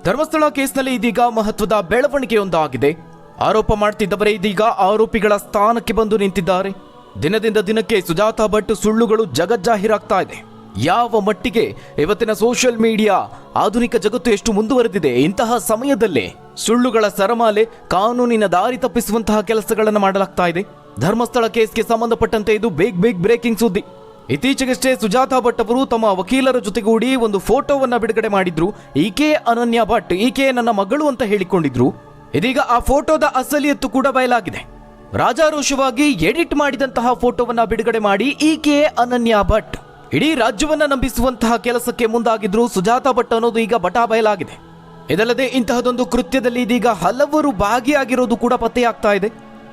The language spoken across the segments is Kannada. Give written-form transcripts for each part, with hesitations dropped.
ಧರ್ಮಸ್ಥಳ ಕೇಸ್ನಲ್ಲಿ ಇದೀಗ ಮಹತ್ವದ ಬೆಳವಣಿಗೆಯೊಂದಾಗಿದೆ. ಆರೋಪ ಮಾಡ್ತಿದ್ದವರೇ ಇದೀಗ ಆರೋಪಿಗಳ ಸ್ಥಾನಕ್ಕೆ ಬಂದು ನಿಂತಿದ್ದಾರೆ. ದಿನದಿಂದ ದಿನಕ್ಕೆ ಸುಜಾತಾ ಭಟ್ ಸುಳ್ಳುಗಳು ಜಗಜ್ಜಾಹೀರಾಗ್ತಾ ಇದೆ. ಯಾವ ಮಟ್ಟಿಗೆ ಇವತ್ತಿನ ಸೋಷಿಯಲ್ ಮೀಡಿಯಾ ಆಧುನಿಕ ಜಗತ್ತು ಎಷ್ಟು ಮುಂದುವರೆದಿದೆ, ಇಂತಹ ಸಮಯದಲ್ಲೇ ಸುಳ್ಳುಗಳ ಸರಮಾಲೆ ಕಾನೂನಿನ ದಾರಿ ತಪ್ಪಿಸುವಂತಹ ಕೆಲಸಗಳನ್ನು ಮಾಡಲಾಗ್ತಾ ಇದೆ. ಧರ್ಮಸ್ಥಳ ಕೇಸ್ಗೆ ಸಂಬಂಧಪಟ್ಟಂತೆ ಇದು ಬಿಗ್ ಬ್ರೇಕಿಂಗ್ ಸುದ್ದಿ. ಇತ್ತೀಚೆಗಷ್ಟೇ ಸುಜಾತಾ ಭಟ್ ಅವರು ತಮ್ಮ ವಕೀಲರ ಜೊತೆಗೂಡಿ ಒಂದು ಫೋಟೋವನ್ನ ಬಿಡುಗಡೆ ಮಾಡಿದ್ರು. ಈಕೆ ಅನನ್ಯ ಭಟ್, ಈಕೆ ನನ್ನ ಮಗಳು ಅಂತ ಹೇಳಿಕೊಂಡಿದ್ರು. ಇದೀಗ ಆ ಫೋಟೋದ ಅಸಲಿಯತ್ತು ಕೂಡ ಬಯಲಾಗಿದೆ. ರಾಜಾರೋಷವಾಗಿ ಎಡಿಟ್ ಮಾಡಿದಂತಹ ಫೋಟೋವನ್ನ ಬಿಡುಗಡೆ ಮಾಡಿ ಈಕೆ ಅನನ್ಯ ಭಟ್, ಇಡೀ ರಾಜ್ಯವನ್ನ ನಂಬಿಸುವಂತಹ ಕೆಲಸಕ್ಕೆ ಮುಂದಾಗಿದ್ರು ಸುಜಾತಾ ಭಟ್ ಅನ್ನೋದು ಈಗ ಬಟಾ ಬಯಲಾಗಿದೆ. ಇದಲ್ಲದೆ ಇಂತಹದೊಂದು ಕೃತ್ಯದಲ್ಲಿ ಇದೀಗ ಹಲವರು ಭಾಗಿಯಾಗಿರೋದು ಕೂಡ ಪತ್ತೆಯಾಗ್ತಾ ಇದೆ.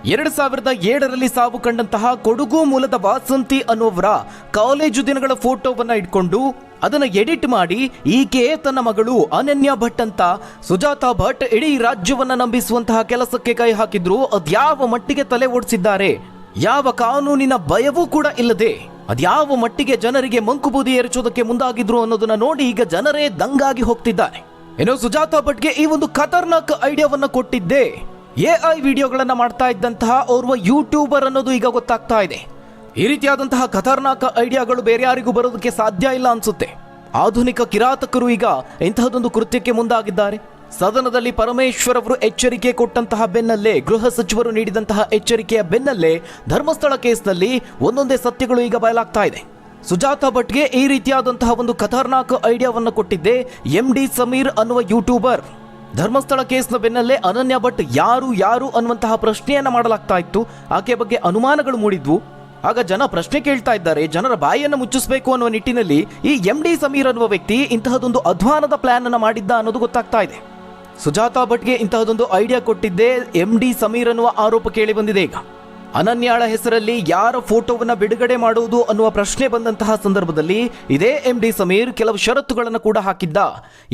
2007ರಲ್ಲಿ ಸಾವು ಕಂಡಂತಹ ಕೊಡಗು ಮೂಲದ ವಾಸಂತಿ ಅನ್ನುವರ ಕಾಲೇಜು ದಿನಗಳ ಫೋಟೋವನ್ನ ಇಟ್ಕೊಂಡು ಅದನ್ನ ಎಡಿಟ್ ಮಾಡಿ ಈಕೆ ತನ್ನ ಮಗಳು ಅನನ್ಯ ಭಟ್ ಅಂತ ಸುಜಾತಾ ಭಟ್ ಇಡೀ ರಾಜ್ಯವನ್ನ ನಂಬಿಸುವಂತಹ ಕೆಲಸಕ್ಕೆ ಕೈ ಹಾಕಿದ್ರು. ಅದ್ಯಾವ ಮಟ್ಟಿಗೆ ತಲೆ ಓಡಿಸಿದ್ದಾರೆ, ಯಾವ ಕಾನೂನಿನ ಭಯವೂ ಕೂಡ ಇಲ್ಲದೆ ಅದ್ಯಾವ ಮಟ್ಟಿಗೆ ಜನರಿಗೆ ಮಂಕುಬೂದಿ ಎರಚೋದಕ್ಕೆ ಮುಂದಾಗಿದ್ರು ಅನ್ನೋದನ್ನ ನೋಡಿ ಈಗ ಜನರೇ ದಂಗಾಗಿ ಹೋಗ್ತಿದ್ದಾರೆ. ಇನ್ನು ಸುಜಾತಾ ಭಟ್ಗೆ ಈ ಒಂದು ಖತರ್ನಾಕ್ ಐಡಿಯಾವನ್ನ ಕೊಟ್ಟಿದ್ದೆ AI ವಿಡಿಯೋಗಳನ್ನ ಮಾಡ್ತಾ ಇದ್ದಂತಹ ಓರ್ವ ಯೂಟ್ಯೂಬರ್ ಅನ್ನೋದು ಈಗ ಗೊತ್ತಾಗ್ತಾ ಇದೆ. ಈ ರೀತಿಯಾದಂತಹ ಖತರ್ನಾಕ್ ಐಡಿಯಾಗಳು ಬೇರೆ ಯಾರಿಗೂ ಬರೋದಕ್ಕೆ ಸಾಧ್ಯ ಇಲ್ಲ ಅನ್ಸುತ್ತೆ. ಆಧುನಿಕ ಕಿರಾತಕರು ಈಗ ಇಂತಹದೊಂದು ಕೃತ್ಯಕ್ಕೆ ಮುಂದಾಗಿದ್ದಾರೆ. ಸದನದಲ್ಲಿ ಪರಮೇಶ್ವರ್ ಅವರು ಎಚ್ಚರಿಕೆ ಕೊಟ್ಟಂತಹ ಬೆನ್ನಲ್ಲೇ, ಗೃಹ ಸಚಿವರು ನೀಡಿದಂತಹ ಎಚ್ಚರಿಕೆಯ ಬೆನ್ನಲ್ಲೇ ಧರ್ಮಸ್ಥಳ ಕೇಸ್ನಲ್ಲಿ ಒಂದೊಂದೇ ಸತ್ಯಗಳು ಈಗ ಬಯಲಾಗ್ತಾ ಇದೆ. ಸುಜಾತಾ ಭಟ್ಗೆ ಈ ರೀತಿಯಾದಂತಹ ಒಂದು ಖತರ್ನಾಕ್ ಐಡಿಯಾವನ್ನು ಕೊಟ್ಟಿದ್ದೆ MD ಸಮೀರ್ ಅನ್ನುವ ಯೂಟ್ಯೂಬರ್. ಧರ್ಮಸ್ಥಳ ಕೇಸ್ನ ಬೆನ್ನಲ್ಲೇ ಅನನ್ಯ ಭಟ್ ಯಾರು ಅನ್ನುವಂತಹ ಪ್ರಶ್ನೆಯನ್ನ ಮಾಡಲಾಗ್ತಾ ಇತ್ತು. ಆಕೆ ಬಗ್ಗೆ ಅನುಮಾನಗಳು ಮೂಡಿದ್ವು. ಆಗ ಜನ ಪ್ರಶ್ನೆ ಕೇಳ್ತಾ ಇದ್ದಾರೆ, ಜನರ ಬಾಯಿಯನ್ನು ಮುಚ್ಚಿಸಬೇಕು ಅನ್ನುವ ನಿಟ್ಟಿನಲ್ಲಿ ಈ MD ಸಮೀರ್ ಅನ್ನುವ ವ್ಯಕ್ತಿ ಇಂತಹದೊಂದು ಅಧ್ವಾನದ ಪ್ಲಾನ್ ಅನ್ನು ಮಾಡಿದ್ದ ಅನ್ನೋದು ಗೊತ್ತಾಗ್ತಾ ಇದೆ. ಸುಜಾತಾ ಭಟ್ಗೆ ಇಂತಹದೊಂದು ಐಡಿಯಾ ಕೊಟ್ಟಿದ್ದೇ MD ಸಮೀರ್ ಅನ್ನುವ ಆರೋಪ ಕೇಳಿ ಬಂದಿದೆ. ಈಗ ಅನನ್ಯಾಳ ಹೆಸರಲ್ಲಿ ಯಾರ ಫೋಟೋವನ್ನ ಬಿಡುಗಡೆ ಮಾಡುವುದು ಅನ್ನುವ ಪ್ರಶ್ನೆ ಬಂದಂತಹ ಸಂದರ್ಭದಲ್ಲಿ ಇದೇ MD ಸಮೀರ್ ಕೆಲವು ಷರತ್ತುಗಳನ್ನು ಕೂಡ ಹಾಕಿದ್ದ.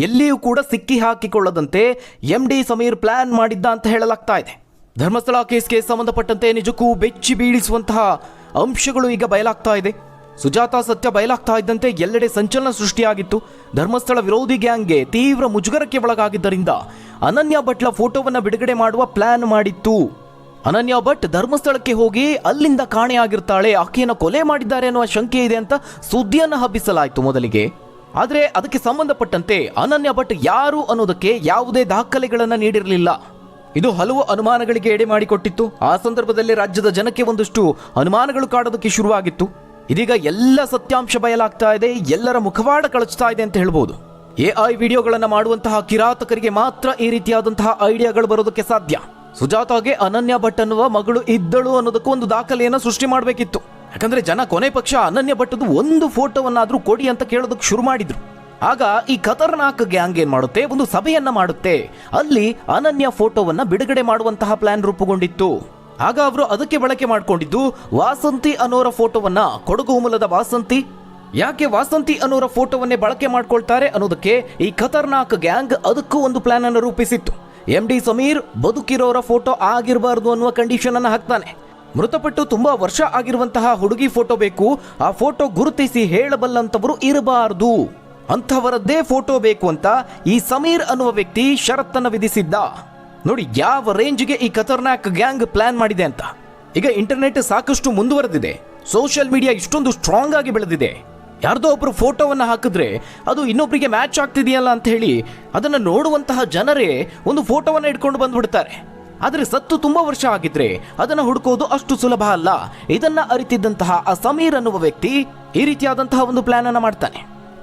ಎಲ್ಲಿಯೂ ಕೂಡ ಸಿಕ್ಕಿ ಹಾಕಿಕೊಳ್ಳದಂತೆ MD ಸಮೀರ್ ಪ್ಲಾನ್ ಮಾಡಿದ್ದ ಅಂತ ಹೇಳಲಾಗ್ತಾ ಇದೆ. ಧರ್ಮಸ್ಥಳ ಕೇಸ್ಗೆ ಸಂಬಂಧಪಟ್ಟಂತೆ ನಿಜಕ್ಕೂ ಬೆಚ್ಚಿ ಬೀಳಿಸುವಂತಹ ಅಂಶಗಳು ಈಗ ಬಯಲಾಗ್ತಾ ಇದೆ. ಸುಜಾತಾ ಸತ್ಯ ಬಯಲಾಗ್ತಾ ಇದ್ದಂತೆ ಎಲ್ಲೆಡೆ ಸಂಚಲನ ಸೃಷ್ಟಿಯಾಗಿತ್ತು. ಧರ್ಮಸ್ಥಳ ವಿರೋಧಿ ಗ್ಯಾಂಗ್ಗೆ ತೀವ್ರ ಮುಜುಗರಕ್ಕೆ ಒಳಗಾಗಿದ್ದರಿಂದ ಅನನ್ಯ ಭಟ್ಲ ಫೋಟೋವನ್ನ ಬಿಡುಗಡೆ ಮಾಡುವ ಪ್ಲಾನ್ ಮಾಡಿತ್ತು. ಅನನ್ಯ ಭಟ್ ಧರ್ಮಸ್ಥಳಕ್ಕೆ ಹೋಗಿ ಅಲ್ಲಿಂದ ಕಾಣೆಯಾಗಿರ್ತಾಳೆ, ಆಕೆಯನ್ನು ಕೊಲೆ ಮಾಡಿದ್ದಾರೆ ಅನ್ನುವ ಶಂಕೆ ಇದೆ ಅಂತ ಸುದ್ದಿಯನ್ನು ಹಬ್ಬಿಸಲಾಯಿತು ಮೊದಲಿಗೆ. ಆದರೆ ಅದಕ್ಕೆ ಸಂಬಂಧಪಟ್ಟಂತೆ ಅನನ್ಯ ಭಟ್ ಯಾರು ಅನ್ನೋದಕ್ಕೆ ಯಾವುದೇ ದಾಖಲೆಗಳನ್ನು ನೀಡಿರಲಿಲ್ಲ. ಇದು ಹಲವು ಅನುಮಾನಗಳಿಗೆ ಎಡೆ ಮಾಡಿಕೊಟ್ಟಿತ್ತು. ಆ ಸಂದರ್ಭದಲ್ಲಿ ರಾಜ್ಯದ ಜನಕ್ಕೆ ಒಂದಷ್ಟು ಅನುಮಾನಗಳು ಕಾಡೋದಕ್ಕೆ ಶುರುವಾಗಿತ್ತು. ಇದೀಗ ಎಲ್ಲ ಸತ್ಯಾಂಶ ಬಯಲಾಗ್ತಾ ಇದೆ, ಎಲ್ಲರ ಮುಖವಾಡ ಕಳಚ್ತಾ ಇದೆ ಅಂತ ಹೇಳ್ಬೋದು. AI ವಿಡಿಯೋಗಳನ್ನು ಮಾಡುವಂತಹ ಕಿರಾತಕರಿಗೆ ಮಾತ್ರ ಈ ರೀತಿಯಾದಂತಹ ಐಡಿಯಾಗಳು ಬರೋದಕ್ಕೆ ಸಾಧ್ಯ. ಸುಜಾತಾಗೆ ಅನನ್ಯ ಭಟ್ ಅನ್ನುವ ಮಗಳು ಇದ್ದಳು ಅನ್ನೋದಕ್ಕೂ ಒಂದು ದಾಖಲೆಯನ್ನು ಸೃಷ್ಟಿ ಮಾಡಬೇಕಿತ್ತು. ಯಾಕಂದ್ರೆ ಜನ ಕೊನೆ ಪಕ್ಷ ಅನನ್ಯ ಭಟ್ಟದು ಒಂದು ಫೋಟೋವನ್ನಾದ್ರೂ ಕೊಡಿ ಅಂತ ಕೇಳೋದಕ್ಕೆ ಶುರು ಮಾಡಿದ್ರು. ಆಗ ಈ ಖತರ್ನಾಕ್ ಗ್ಯಾಂಗ್ ಏನ್ ಮಾಡುತ್ತೆ, ಒಂದು ಸಭೆಯನ್ನ ಮಾಡುತ್ತೆ. ಅಲ್ಲಿ ಅನನ್ಯ ಫೋಟೋವನ್ನ ಬಿಡುಗಡೆ ಮಾಡುವಂತಹ ಪ್ಲಾನ್ ರೂಪುಗೊಂಡಿತ್ತು. ಆಗ ಅವರು ಅದಕ್ಕೆ ಬಳಕೆ ಮಾಡಿಕೊಂಡಿದ್ದು ವಾಸಂತಿ ಅನ್ನೋರ ಫೋಟೋವನ್ನ. ಕೊಡಗು ಮೂಲದ ವಾಸಂತಿ, ಯಾಕೆ ವಾಸಂತಿ ಅನ್ನೋರ ಫೋಟೋವನ್ನೇ ಬಳಕೆ ಮಾಡ್ಕೊಳ್ತಾರೆ ಅನ್ನೋದಕ್ಕೆ ಈ ಖತರ್ನಾಕ್ ಗ್ಯಾಂಗ್ ಅದಕ್ಕೂ ಒಂದು ಪ್ಲಾನ್ ಅನ್ನು ರೂಪಿಸಿತ್ತು. MD ಸಮೀರ್ ಬದುಕಿರೋರ ಫೋಟೋ ಆಗಿರಬಾರ್ದು ಅನ್ನುವ ಕಂಡೀಷನ್ ಅನ್ನು ಹಾಕ್ತಾನೆ. ಮೃತಪಟ್ಟು ತುಂಬಾ ವರ್ಷ ಆಗಿರುವಂತಹ ಹುಡುಗಿ ಫೋಟೋ ಬೇಕು, ಆ ಫೋಟೋ ಗುರುತಿಸಿ ಹೇಳಬಲ್ಲಂತವರು ಇರಬಾರ್ದು, ಅಂಥವರದ್ದೇ ಫೋಟೋ ಬೇಕು ಅಂತ ಈ ಸಮೀರ್ ಅನ್ನುವ ವ್ಯಕ್ತಿ ಷರತ್ತನ್ನು ವಿಧಿಸಿದ್ದ. ನೋಡಿ ಯಾವ ರೇಂಜ್ಗೆ ಈ ಖತರ್ನಾಕ್ ಗ್ಯಾಂಗ್ ಪ್ಲಾನ್ ಮಾಡಿದೆ ಅಂತ. ಈಗ ಇಂಟರ್ನೆಟ್ ಸಾಕಷ್ಟು ಮುಂದುವರೆದಿದೆ, ಸೋಷಿಯಲ್ ಮೀಡಿಯಾ ಇಷ್ಟೊಂದು ಸ್ಟ್ರಾಂಗ್ ಆಗಿ ಬೆಳೆದಿದೆ. ಯಾರ್ದೋ ಒಬ್ರು ಫೋಟೋವನ್ನ ಹಾಕಿದ್ರೆ ಅದು ಇನ್ನೊಬ್ಬರಿಗೆ ಮ್ಯಾಚ್ ಆಗ್ತಿದೆಯಲ್ಲ ಅಂತ ಹೇಳಿ ಅದನ್ನು ನೋಡುವಂತಹ ಜನರೇ ಒಂದು ಫೋಟೋವನ್ನ ಇಟ್ಕೊಂಡು ಬಂದ್ಬಿಡ್ತಾರೆ. ಆದರೆ ಸತ್ತು ತುಂಬಾ ವರ್ಷ ಆಗಿದ್ರೆ ಅದನ್ನು ಹುಡುಕೋದು ಅಷ್ಟು ಸುಲಭ ಅಲ್ಲ. ಇದನ್ನ ಅರಿತಿದ್ದಂತಹ ಆ ಸಮೀರ್ ಅನ್ನುವ ವ್ಯಕ್ತಿ ಈ ರೀತಿಯಾದಂತಹ ಒಂದು ಪ್ಲಾನ್ ಅನ್ನ ಮಾಡ್ತಾನೆ.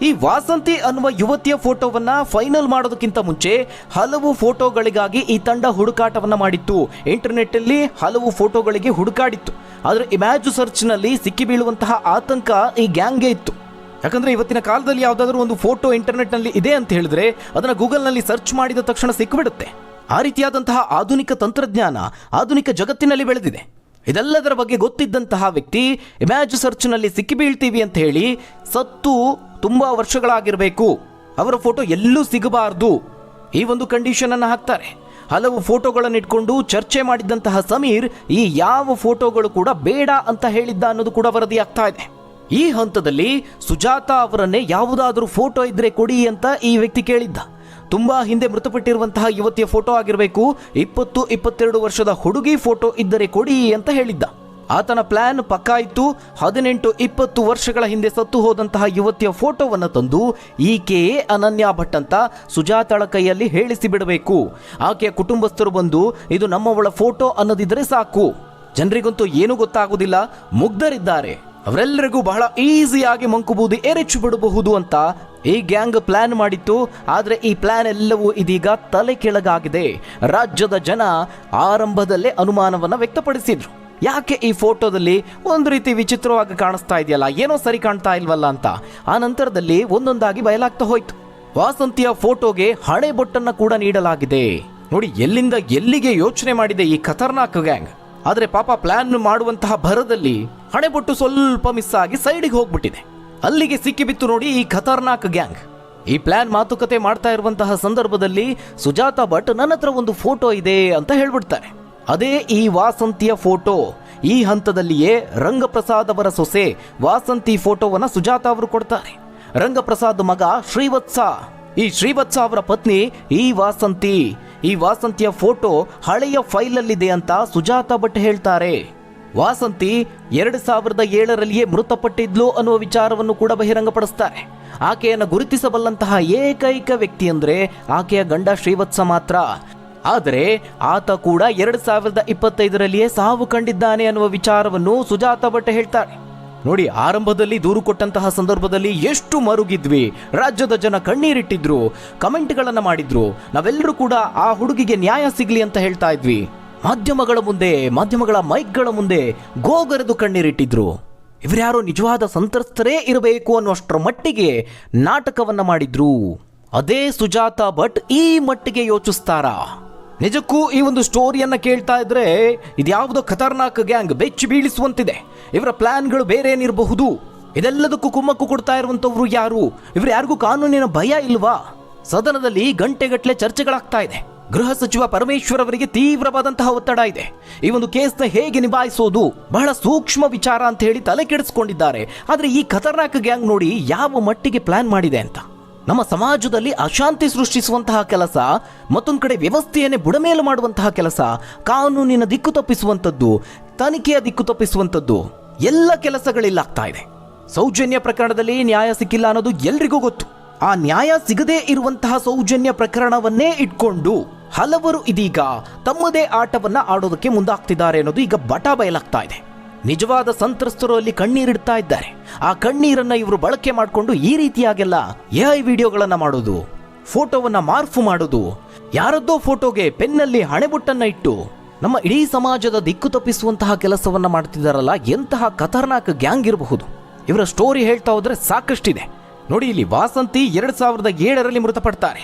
ಈ ವಾಸಂತಿ ಅನ್ನುವ ಯುವತಿಯ ಫೋಟೋವನ್ನ ಫೈನಲ್ ಮಾಡೋದಕ್ಕಿಂತ ಮುಂಚೆ ಹಲವು ಫೋಟೋಗಳಿಗಾಗಿ ಈ ತಂಡ ಹುಡುಕಾಟವನ್ನ ಮಾಡಿತ್ತು. ಇಂಟರ್ನೆಟ್ ಅಲ್ಲಿ ಹಲವು ಫೋಟೋಗಳಿಗೆ ಹುಡುಕಾಡಿತ್ತು. ಆದರೆ ಇಮೇಜ್ ಸರ್ಚ್ ನಲ್ಲಿ ಸಿಕ್ಕಿ ಬೀಳುವಂತಹ ಆತಂಕ ಈ ಗ್ಯಾಂಗ್ಗೆ ಇತ್ತು. ಯಾಕಂದ್ರೆ ಇವತ್ತಿನ ಕಾಲದಲ್ಲಿ ಯಾವುದಾದ್ರೂ ಒಂದು ಫೋಟೋ ಇಂಟರ್ನೆಟ್ ನಲ್ಲಿ ಇದೆ ಅಂತ ಹೇಳಿದ್ರೆ ಅದನ್ನ ಗೂಗಲ್ ನಲ್ಲಿ ಸರ್ಚ್ ಮಾಡಿದ ತಕ್ಷಣ ಸಿಕ್ಕಿಬಿಡುತ್ತೆ. ಆ ರೀತಿಯಾದಂತಹ ಆಧುನಿಕ ತಂತ್ರಜ್ಞಾನ ಆಧುನಿಕ ಜಗತ್ತಿನಲ್ಲಿ ಬೆಳೆದಿದೆ. ಇದೆಲ್ಲದರ ಬಗ್ಗೆ ಗೊತ್ತಿದ್ದಂತಹ ವ್ಯಕ್ತಿ ಇಮೇಜ್ ಸರ್ಚ್ ನಲ್ಲಿ ಸಿಕ್ಕಿ ಬೀಳ್ತೀವಿ ಅಂತ ಹೇಳಿ ಸತ್ತು ತುಂಬಾ ವರ್ಷಗಳಾಗಿರಬೇಕು, ಅವರ ಫೋಟೋ ಎಲ್ಲೂ ಸಿಗಬಾರ್ದು, ಈ ಒಂದು ಕಂಡೀಷನ್ ಅನ್ನು ಹಾಕ್ತಾರೆ. ಹಲವು ಫೋಟೋಗಳನ್ನು ಇಟ್ಕೊಂಡು ಚರ್ಚೆ ಮಾಡಿದ್ದಂತಹ ಸಮೀರ್ ಈ ಯಾವ ಫೋಟೋಗಳು ಕೂಡ ಬೇಡ ಅಂತ ಹೇಳಿದ್ದ ಅನ್ನೋದು ಕೂಡ ವರದಿಯಾಗ್ತಾ ಇದೆ. ಈ ಹಂತದಲ್ಲಿ ಸುಜಾತಾ ಅವರನ್ನೇ ಯಾವುದಾದ್ರೂ ಫೋಟೋ ಇದ್ರೆ ಕೊಡಿ ಅಂತ ಈ ವ್ಯಕ್ತಿ ಕೇಳಿದ್ದ. ತುಂಬಾ ಹಿಂದೆ ಮೃತಪಟ್ಟಿರುವಂತಹ ಯುವತಿಯ ಫೋಟೋ ಆಗಿರಬೇಕು, 20-22 ವರ್ಷದ ಹುಡುಗಿ ಫೋಟೋ ಇದ್ದರೆ ಕೊಡಿ ಅಂತ ಹೇಳಿದ್ದ. ಆತನ ಪ್ಲಾನ್ ಪಕ್ಕಾ ಇತ್ತು. 18-20 ವರ್ಷಗಳ ಹಿಂದೆ ಸತ್ತು ಹೋದಂತಹ ಯುವತಿಯ ಫೋಟೋವನ್ನು ತಂದು ಈಕೆಯೇ ಅನನ್ಯಾ ಭಟ್ ಅಂತ ಸುಜಾತಾಳ ಕೈಯಲ್ಲಿ ಹೇಳಿಸಿ ಬಿಡಬೇಕು. ಆಕೆಯ ಕುಟುಂಬಸ್ಥರು ಬಂದು ಇದು ನಮ್ಮವಳ ಫೋಟೋ ಅನ್ನೋದಿದ್ರೆ ಸಾಕು. ಜನರಿಗಂತೂ ಏನೂ ಗೊತ್ತಾಗುವುದಿಲ್ಲ, ಮುಗ್ಧರಿದ್ದಾರೆ, ಅವರೆಲ್ಲರಿಗೂ ಬಹಳ ಈಸಿಯಾಗಿ ಮಂಕುಬೂದಿ ಎರಚಿ ಬಿಡಬಹುದು ಅಂತ ಈ ಗ್ಯಾಂಗ್ ಪ್ಲಾನ್ ಮಾಡಿತ್ತು. ಆದರೆ ಈ ಪ್ಲಾನ್ ಎಲ್ಲವೂ ಇದೀಗ ತಲೆ ಕೆಳಗಾಗಿದೆ. ರಾಜ್ಯದ ಜನ ಆರಂಭದಲ್ಲೇ ಅನುಮಾನವನ್ನು ವ್ಯಕ್ತಪಡಿಸಿದ್ರು. ಯಾಕೆ ಈ ಫೋಟೋದಲ್ಲಿ ಒಂದು ರೀತಿ ವಿಚಿತ್ರವಾಗಿ ಕಾಣಿಸ್ತಾ ಇದೆಯಲ್ಲ, ಏನೋ ಸರಿ ಕಾಣ್ತಾ ಇಲ್ವಲ್ಲ ಅಂತ. ಆ ನಂತರದಲ್ಲಿ ಒಂದೊಂದಾಗಿ ಬಯಲಾಗ್ತಾ ಹೋಯ್ತು. ವಾಸಂತಿಯ ಫೋಟೋಗೆ ಹಣೆ ಬೊಟ್ಟನ್ನು ಕೂಡ ನೀಡಲಾಗಿದೆ. ನೋಡಿ, ಎಲ್ಲಿಂದ ಎಲ್ಲಿಗೆ ಯೋಚನೆ ಮಾಡಿದೆ ಈ ಖತರ್ನಾಕ್ ಗ್ಯಾಂಗ್. ಆದರೆ ಪಾಪ ಪ್ಲಾನ್ ಮಾಡುವಂತಹ ಭರದಲ್ಲಿ ಹಣೆಬೊಟ್ಟು ಸ್ವಲ್ಪ ಮಿಸ್ ಆಗಿ ಸೈಡಿಗೆ ಹೋಗ್ಬಿಟ್ಟಿದೆ. ಅಲ್ಲಿಗೆ ಸಿಕ್ಕಿಬಿತ್ತು ನೋಡಿ ಈ ಖತರ್ನಾಕ್ ಗ್ಯಾಂಗ್. ಈ ಪ್ಲಾನ್ ಮಾತುಕತೆ ಮಾಡ್ತಾ ಇರುವಂತಹ ಸಂದರ್ಭದಲ್ಲಿ ಸುಜಾತಾ ಭಟ್ ನನ್ನ ಹತ್ರ ಒಂದು ಫೋಟೋ ಇದೆ ಅಂತ ಹೇಳ್ಬಿಡ್ತಾರೆ. ಅದೇ ಈ ವಾಸಂತಿಯ ಫೋಟೋ. ಈ ಹಂತದಲ್ಲಿಯೇ ರಂಗಪ್ರಸಾದ್ ಅವರ ಸೊಸೆ ವಾಸಂತಿ ಫೋಟೋವನ್ನ ಸುಜಾತಾ ಅವರು ಕೊಡ್ತಾರೆ. ರಂಗಪ್ರಸಾದ್ ಮಗ ಶ್ರೀವತ್ಸ, ಈ ಶ್ರೀವತ್ಸ ಅವರ ಪತ್ನಿ ಈ ವಾಸಂತಿ. ಈ ವಾಸಂತಿಯ ಫೋಟೋ ಹಳೆಯ ಫೈಲಲ್ಲಿದೆ ಅಂತ ಸುಜಾತಾ ಭಟ್ ಹೇಳ್ತಾರೆ. ವಾಸಂತಿ 2007ರಲ್ಲಿಯೇ ಮೃತಪಟ್ಟಿದ್ಲು ಅನ್ನುವ ವಿಚಾರವನ್ನು ಕೂಡ ಬಹಿರಂಗಪಡಿಸ್ತಾರೆ. ಆಕೆಯನ್ನು ಗುರುತಿಸಬಲ್ಲಂತಹ ಏಕೈಕ ವ್ಯಕ್ತಿ ಅಂದ್ರೆ ಆಕೆಯ ಗಂಡ ಶ್ರೀವತ್ಸ ಮಾತ್ರ. ಆದರೆ ಆತ ಕೂಡ 2025ರಲ್ಲಿಯೇ ಸಾವು ಕಂಡಿದ್ದಾನೆ ಅನ್ನುವ ವಿಚಾರವನ್ನು ಸುಜಾತಾ ಭಟ್ ಹೇಳ್ತಾರೆ. ನೋಡಿ, ಆರಂಭದಲ್ಲಿ ದೂರು ಕೊಟ್ಟಂತಹ ಸಂದರ್ಭದಲ್ಲಿ ಎಷ್ಟು ಮರುಗಿದ್ವಿ, ರಾಜ್ಯದ ಜನ ಕಣ್ಣೀರಿಟ್ಟಿದ್ರು, ಕಮೆಂಟ್ಗಳನ್ನು ಮಾಡಿದ್ರು, ನಾವೆಲ್ಲರೂ ಕೂಡ ಆ ಹುಡುಗಿಗೆ ನ್ಯಾಯ ಸಿಗ್ಲಿ ಅಂತ ಹೇಳ್ತಾ ಇದ್ವಿ. ಮಾಧ್ಯಮಗಳ ಮುಂದೆ, ಮಾಧ್ಯಮಗಳ ಮೈಕ್ಗಳ ಮುಂದೆ ಗೋಗರೆದು ಕಣ್ಣೀರಿಟ್ಟಿದ್ರು. ಇವರ್ಯಾರೋ ನಿಜವಾದ ಸಂತ್ರಸ್ತರೇ ಇರಬೇಕು ಅನ್ನುವಷ್ಟರ ಮಟ್ಟಿಗೆ ನಾಟಕವನ್ನ ಮಾಡಿದ್ರು. ಅದೇ ಸುಜಾತಾ ಭಟ್ ಈ ಮಟ್ಟಿಗೆ ಯೋಚಿಸ್ತಾರಾ? ನಿಜಕ್ಕೂ ಈ ಒಂದು ಸ್ಟೋರಿಯನ್ನ ಕೇಳ್ತಾ ಇದ್ರೆ ಇದ್ಯಾವುದೋ ಖತರ್ನಾಕ್ ಗ್ಯಾಂಗ್ ಬೆಚ್ಚಿ ಬೀಳಿಸುವಂತಿದೆ. ಇವರ ಪ್ಲಾನ್ಗಳು ಬೇರೆ ಏನಿರಬಹುದು? ಇದೆಲ್ಲದಕ್ಕೂ ಕುಮ್ಮಕ್ಕು ಕೊಡ್ತಾ ಇರುವಂತವ್ರು ಯಾರು? ಇವರು ಯಾರಿಗೂ ಕಾನೂನಿನ ಭಯ ಇಲ್ವಾ? ಸದನದಲ್ಲಿ ಗಂಟೆಗಟ್ಟಲೆ ಚರ್ಚೆಗಳಾಗ್ತಾ ಇದೆ. ಗೃಹ ಸಚಿವ ಪರಮೇಶ್ವರ್ ಅವರಿಗೆ ತೀವ್ರವಾದಂತಹ ಒತ್ತಡ ಇದೆ. ಈ ಒಂದು ಕೇಸ್ನ ಹೇಗೆ ನಿಭಾಯಿಸೋದು ಬಹಳ ಸೂಕ್ಷ್ಮ ವಿಚಾರ ಅಂತ ಹೇಳಿ ತಲೆ ಕೆಡಿಸ್ಕೊಂಡಿದ್ದಾರೆ. ಆದ್ರೆ ಈ ಖತರ್ನಾಕ್ ಗ್ಯಾಂಗ್ ನೋಡಿ ಯಾವ ಮಟ್ಟಿಗೆ ಪ್ಲಾನ್ ಮಾಡಿದೆ ಅಂತ. ನಮ್ಮ ಸಮಾಜದಲ್ಲಿ ಅಶಾಂತಿ ಸೃಷ್ಟಿಸುವಂತಹ ಕೆಲಸ, ಮತ್ತೊಂದು ಕಡೆ ವ್ಯವಸ್ಥೆಯನ್ನೇ ಬುಡಮೇಲು ಮಾಡುವಂತಹ ಕೆಲಸ, ಕಾನೂನಿನ ದಿಕ್ಕು ತಪ್ಪಿಸುವಂಥದ್ದು, ತನಿಖೆಯ ದಿಕ್ಕು ತಪ್ಪಿಸುವಂಥದ್ದು, ಎಲ್ಲ ಕೆಲಸಗಳಿಲ್ಲಾಗ್ತಾ ಇದೆ. ಸೌಜನ್ಯ ಪ್ರಕರಣದಲ್ಲಿ ನ್ಯಾಯ ಸಿಕ್ಕಿಲ್ಲ ಅನ್ನೋದು ಎಲ್ರಿಗೂ ಗೊತ್ತು. ಆ ನ್ಯಾಯ ಸಿಗದೇ ಇರುವಂತಹ ಸೌಜನ್ಯ ಪ್ರಕರಣವನ್ನೇ ಇಟ್ಕೊಂಡು ಹಲವರು ಇದೀಗ ತಮ್ಮದೇ ಆಟವನ್ನ ಆಡೋದಕ್ಕೆ ಮುಂದಾಗ್ತಿದ್ದಾರೆ ಅನ್ನೋದು ಈಗ ಬಟಾ ಬಯಲಾಗ್ತಾ ಇದೆ. ನಿಜವಾದ ಸಂತ್ರಸ್ತರು ಅಲ್ಲಿ ಕಣ್ಣೀರಿಡ್ತಾ ಇದ್ದಾರೆ. ಆ ಕಣ್ಣೀರನ್ನ ಇವರು ಬಳಕೆ ಮಾಡಿಕೊಂಡು ಈ ರೀತಿಯಾಗೆಲ್ಲ AI ವಿಡಿಯೋಗಳನ್ನ ಮಾಡೋದು, ಫೋಟೋವನ್ನ ಮಾರ್ಫು ಮಾಡೋದು, ಯಾರದ್ದೋ ಫೋಟೋಗೆ ಪೆನ್ನಲ್ಲಿ ಹಣೆಬೊಟ್ಟನ್ನ ಇಟ್ಟು ನಮ್ಮ ಇಡೀ ಸಮಾಜದ ದಿಕ್ಕು ತಪ್ಪಿಸುವಂತಹ ಕೆಲಸವನ್ನ ಮಾಡ್ತಿದ್ದಾರಲ್ಲ, ಎಂತಹ ಖತರ್ನಾಕ್ ಗ್ಯಾಂಗ್ ಇರಬಹುದು. ಇವರ ಸ್ಟೋರಿ ಹೇಳ್ತಾ ಹೋದ್ರೆ ಸಾಕಷ್ಟಿದೆ. ನೋಡಿ, ಇಲ್ಲಿ ವಾಸಂತಿ 2007ರಲ್ಲಿ ಮೃತಪಡ್ತಾರೆ.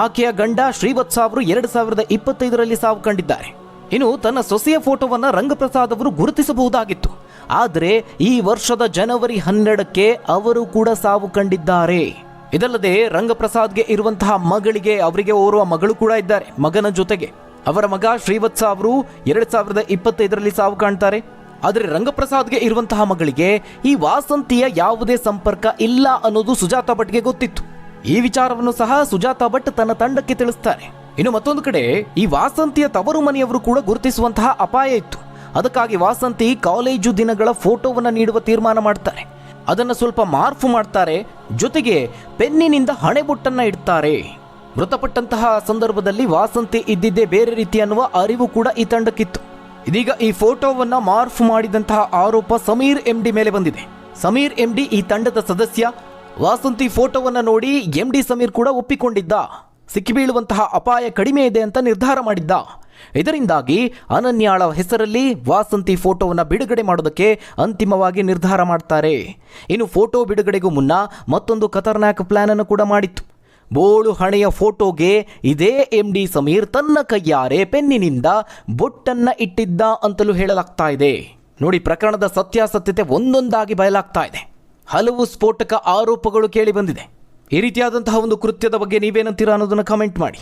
ಆಕೆಯ ಗಂಡ ಶ್ರೀವತ್ಸ ಅವರು 2025ರಲ್ಲಿ ಸಾವು ಕಂಡಿದ್ದಾರೆ. ಇನ್ನು ತನ್ನ ಸೊಸೆಯ ಫೋಟೋವನ್ನ ರಂಗಪ್ರಸಾದ್ ಅವರು ಗುರುತಿಸಬಹುದಾಗಿತ್ತು. ಆದರೆ ಈ ವರ್ಷದ ಜನವರಿ 12ಕ್ಕೆ ಅವರು ಕೂಡ ಸಾವು ಕಂಡಿದ್ದಾರೆ. ಇದಲ್ಲದೆ ರಂಗಪ್ರಸಾದ್ಗೆ ಇರುವಂತಹ ಮಗಳಿಗೆ, ಅವರಿಗೆ ಓರ್ವ ಮಗಳು ಕೂಡ ಇದ್ದಾರೆ. ಮಗನ ಜೊತೆಗೆ ಅವರ ಮಗ ಶ್ರೀವತ್ಸ ಅವರು 2025ರಲ್ಲಿ ಸಾವು ಕಾಣ್ತಾರೆ. ಆದರೆ ರಂಗಪ್ರಸಾದ್ಗೆ ಇರುವಂತಹ ಮಗಳಿಗೆ ಈ ವಾಸಂತಿಯ ಯಾವುದೇ ಸಂಪರ್ಕ ಇಲ್ಲ ಅನ್ನೋದು ಸುಜಾತಾ ಭಟ್ಗೆ ಗೊತ್ತಿತ್ತು. ಈ ವಿಚಾರವನ್ನು ಸಹ ಸುಜಾತಾ ಭಟ್ ತನ್ನ ತಂಡಕ್ಕೆ ತಿಳಿಸ್ತಾರೆ. ಇನ್ನು ಮತ್ತೊಂದು ಕಡೆ ಈ ವಾಸಂತಿಯ ತವರು ಮನೆಯವರು ಕೂಡ ಗುರುತಿಸುವಂತಹ ಅಪಾಯ ಇತ್ತು. ಅದಕ್ಕಾಗಿ ವಾಸಂತಿ ಕಾಲೇಜು ದಿನಗಳ ಫೋಟೋವನ್ನು ನೀಡುವ ತೀರ್ಮಾನ ಮಾಡ್ತಾರೆ. ಅದನ್ನು ಸ್ವಲ್ಪ ಮಾರ್ಫು ಮಾಡ್ತಾರೆ. ಜೊತೆಗೆ ಪೆನ್ನಿನಿಂದ ಹಣೆಬೊಟ್ಟನ್ನ ಇಡ್ತಾರೆ. ಮೃತಪಟ್ಟಂತಹ ಸಂದರ್ಭದಲ್ಲಿ ವಾಸಂತಿ ಇದ್ದಿದ್ದೇ ಬೇರೆ ರೀತಿ ಅನ್ನುವ ಅರಿವು ಕೂಡ ಈ ತಂಡಕ್ಕಿತ್ತು. ಇದೀಗ ಈ ಫೋಟೋವನ್ನ ಮಾರ್ಫ್ ಮಾಡಿದಂತಹ ಆರೋಪ ಸಮೀರ್ MD ಮೇಲೆ ಬಂದಿದೆ. ಸಮೀರ್ MD ಈ ತಂಡದ ಸದಸ್ಯ. ವಾಸಂತಿ ಫೋಟೋವನ್ನ ನೋಡಿ MD ಸಮೀರ್ ಕೂಡ ಒಪ್ಪಿಕೊಂಡಿದ್ದ. ಸಿಕ್ಕಿಬೀಳುವಂತಹ ಅಪಾಯ ಕಡಿಮೆ ಇದೆ ಅಂತ ನಿರ್ಧಾರ ಮಾಡಿದ್ದ. ಇದರಿಂದಾಗಿ ಅನನ್ಯಾಳ ಹೆಸರಲ್ಲಿ ವಾಸಂತಿ ಫೋಟೋವನ್ನ ಬಿಡುಗಡೆ ಮಾಡೋದಕ್ಕೆ ಅಂತಿಮವಾಗಿ ನಿರ್ಧಾರ ಮಾಡ್ತಾರೆ. ಇನ್ನು ಫೋಟೋ ಬಿಡುಗಡೆಗೂ ಮುನ್ನ ಮತ್ತೊಂದು ಖತರ್ನಾಕ್ ಪ್ಲಾನ್ ಅನ್ನು ಕೂಡ ಮಾಡಿತ್ತು. ಬೋಳು ಹಣೆಯ ಫೋಟೋಗೆ ಇದೇ MD ಸಮೀರ್ ತನ್ನ ಕೈಯಾರೆ ಪೆನ್ನಿನಿಂದ ಬೊಟ್ಟನ್ನ ಇಟ್ಟಿದ್ದ ಅಂತಲೂ ಹೇಳಲಾಗ್ತಾ ಇದೆ. ನೋಡಿ, ಪ್ರಕರಣದ ಸತ್ಯಾಸತ್ಯತೆ ಒಂದೊಂದಾಗಿ ಬಯಲಾಗ್ತಾ ಇದೆ. ಹಲವು ಸ್ಫೋಟಕ ಆರೋಪಗಳು ಕೇಳಿ ಬಂದಿದೆ. ಈ ರೀತಿಯಾದಂತಹ ಒಂದು ಕೃತ್ಯದ ಬಗ್ಗೆ ನೀವೇನಂತೀರಾ ಅನ್ನೋದನ್ನು ಕಮೆಂಟ್ ಮಾಡಿ.